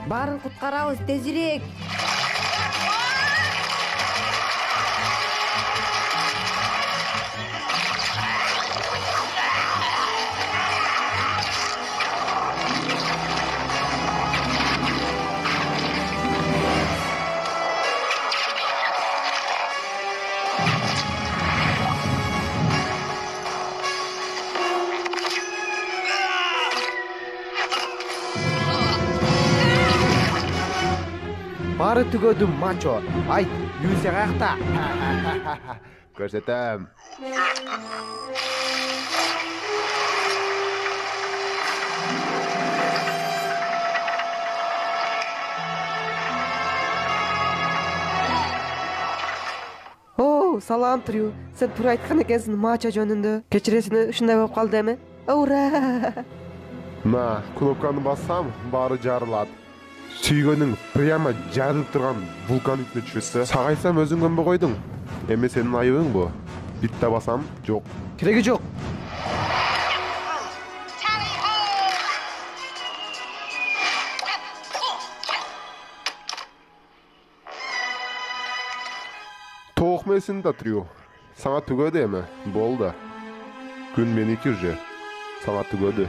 Барын куткарабыз, тезирээк. Бары түгөдүм мачо. Айт, Люси каякта? Көрсөтөм. О, салам Трю. Сен туура айткан экенсиң мачо жөнүндө. Кечиресиң, ушундай болуп калды эми. Ура! На, кнопканы бассам, бары жарылат. Сүйгөнүң прямо жарылып турган вулкан үстүнө түшөсө, сагайсам өзүң көнбөй койдуң. Эми сенин айыбың бу. Битте басам, жок. Кереги жок. Тоокмесин да Трю. Сага түгөдү эми. Болду. Күн меники уже. Сага түгөдү.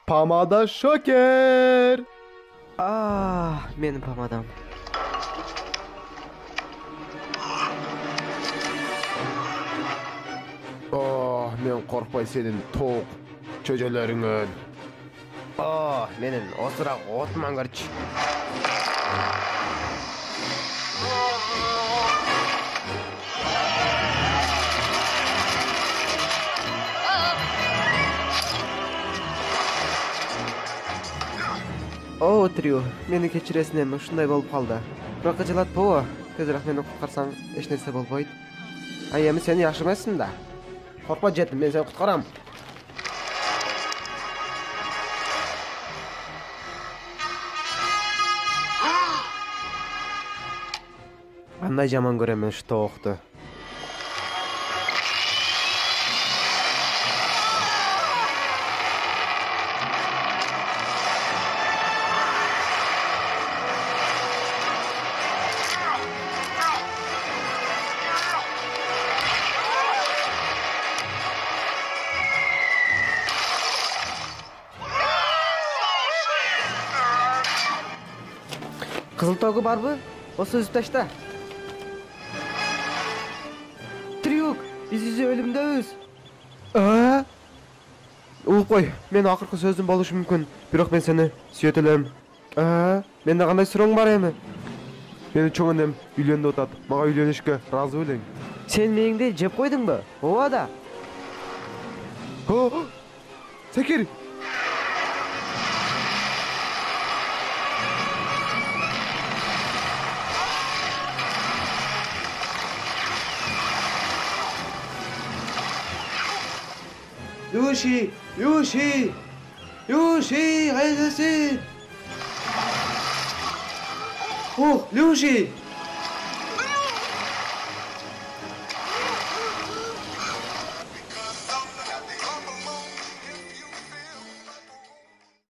Помада шокер. Менин помадам. Мен коркпой сенин тоок чөжөлөрүңөн. Менин осураак отман көрчү. О, Трю, мени кечиресиң эми, ушундай болуп калды. Бирок кыжылатпабы? Тезирээк мени куткарсаң, эч нерсе болбойт. Эми сен жакшы эмессиң да. Коркпа жетим, мен сени куткарам. Кандай жаман көрөм ушу тоокту. Кызыл тогу барбы? Осу үзүп ташта. Трюк, биз өлүмдөбүз. Укой, мен акыркы сөзүм болушу мүмкүн, бирок мен сени сүйөт элем. Менде кандай суроң бар эми? Мени чоң энем үйлөнүп атат. Мага үйлөнүшкө ыраазы белең. Сен мээңди жеп койдуңбу? Ооба да. Секир. Юши, кайдасың? Люши!